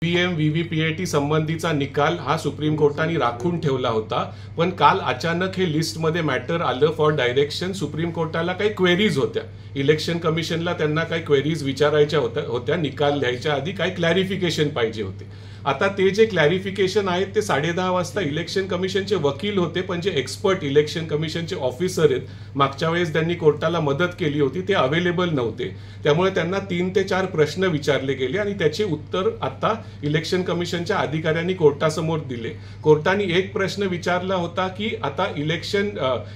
EVM VVPAT संबंधीचा निकाल हा सुप्रीम कोर्टाने राखून ठेवला होता, पण काल अचानक हे लिस्टमध्ये मॅटर आलं फॉर डायरेक्शन. सुप्रीम कोर्टाला काही क्वेरीज होत्या, इलेक्शन कमिशनला त्यांना काही क्वेरीज विचारायच्या होत्या निकाल लिहायच्या आधी काही क्लॅरिफिकेशन पाहिजे होते. आता ते जे क्लॅरिफिकेशन आहेत ते 10:30 वाजता इलेक्शन कमिशनचे वकील होते, पण जे एक्सपर्ट इलेक्शन कमिशनचे ऑफिसर आहेत, मागच्या वेळेस त्यांनी कोर्टाला मदत केली होती, ते अवेलेबल नव्हते. त्यामुळे त्यांना 3 ते 4 प्रश्न विचारले गेले आणि त्याचे उत्तर आता इलेक्शन कमिशनच्या अधिकाऱ्यांनी कोर्टासमोर दिले. कोर्टाने एक प्रश्न विचारला होता की आता इलेक्शन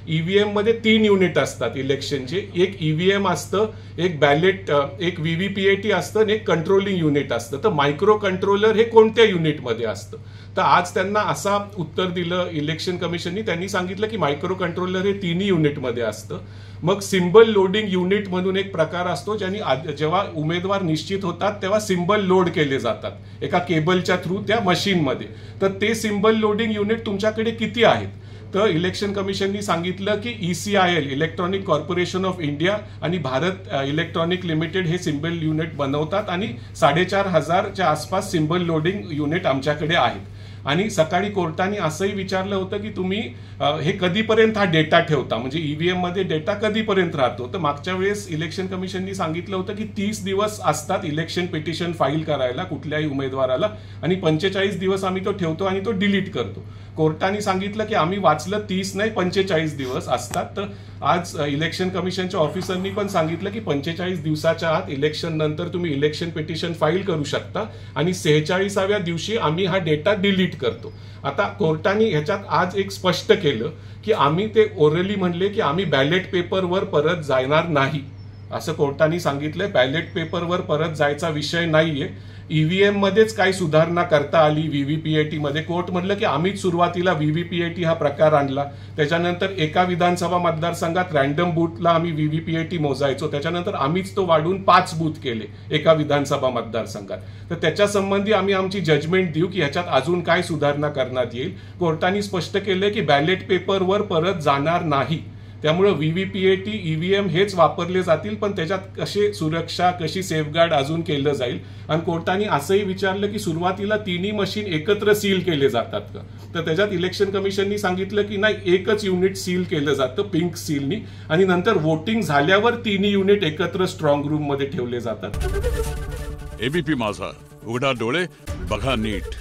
ईव्हीएम मध्ये 3 युनिट असतात इलेक्शनचे, एक ईव्हीएम असतं, एक बॅलेट, एक व्हीव्हीपीएटी असतं आणि एक कंट्रोलिंग युनिट असतं. तर मायक्रो कंट्रोलर हे कोणत्या युनिटमध्ये असतं? तर आज त्यांना असा उत्तर दिलं इलेक्शन कमिशननी. त्यांनी सांगितलं की मायक्रो कंट्रोलर हे 3 युनिटमध्ये असतं. मग सिम्बल लोडिंग युनिट म्हणून एक प्रकार असतो, ज्यांनी जेव्हा उमेदवार निश्चित होतात तेव्हा सिम्बल लोड केले जातात एका केबलच्या थ्रू त्या मशीनमध्ये. तर ते सिम्बल लोडिंग युनिट तुमच्याकडे किती आहेत? तर इलेक्शन कमिशननी सांगितलं की ECIL electronic corporation of India आणि भारत इलेक्ट्रॉनिक लिमिटेड हे सिम्बल युनिट बनवतात आणि 4,500च्या आसपास सिम्बल लोडिंग युनिट आमच्याकडे आहेत. आणि सकाळी कोर्टाने असंही विचारलं होतं की तुम्ही हे कधीपर्यंत हा डेटा ठेवता, म्हणजे ईव्हीएम मध्ये डेटा कधीपर्यंत राहतो? तर मागच्या वेळेस इलेक्शन कमिशननी सांगितलं होतं की 30 दिवस असतात इलेक्शन पिटिशन फाईल करायला कुठल्याही उमेदवाराला, आणि 45 दिवस आम्ही तो ठेवतो आणि तो डिलीट करतो. कोर्टाने सांगितलं की आम्ही वाचलं 30 नाही 45 दिवस असतात. तर आज इलेक्शन कमिशनच्या ऑफिसरनी पण सांगितलं की 45 दिवसाच्या आत इलेक्शन नंतर तुम्ही इलेक्शन पिटिशन फाईल करू शकता आणि 46व्या दिवशी आम्ही हा डेटा डिलीट करतो. आता कोर्टाने ह्याच्यात आज एक स्पष्ट केलं की आम्ही ते ओरली म्हणले की आम्ही बॅलेट पेपरवर परत जाणार नाही, असं कोर्टाने सांगितलंय. बॅलेट पेपरवर परत जायचा विषय नाहीये. ईव्हीएम मध्येच काही सुधारणा करता आली व्हीव्हीपीएटी मध्ये. कोर्ट म्हटलं की आम्हीच सुरुवातीला व्हीव्हीपीएटी हा प्रकार आणला, त्याच्यानंतर एका विधानसभा मतदारसंघात रॅन्डम बूथला आम्ही व्हीव्हीपीएटी मोजायचो, त्याच्यानंतर आम्हीच तो वाढून 5 बूथ केले एका विधानसभा मतदारसंघात. तर त्याच्या संबंधी आम्ही आमची जजमेंट देऊ की ह्याच्यात अजून काय सुधारणा करण्यात येईल. कोर्टाने स्पष्ट केले की बॅलेट पेपरवर परत जाणार नाही. त्यामुळे व्हीव्हीपीएटी ईव्हीएम हेच वापरले जातील, पण त्याच्यात कशी सुरक्षा कशी सेफगार्ड अजून केलं जाईल. आणि कोर्टाने असंही विचारलं की सुरुवातीला 3 मशीन एकत्र सील केले जातात का? तर त्याच्यात इलेक्शन कमिशननी सांगितलं की नाही, एकच युनिट सील केलं जातं पिंक सीलनी, आणि नंतर वोटिंग झाल्यावर 3 युनिट एकत्र स्ट्रॉंग रूम मध्ये ठेवले जातात. एबीपी माझा, उघडा डोळे बघा नीट.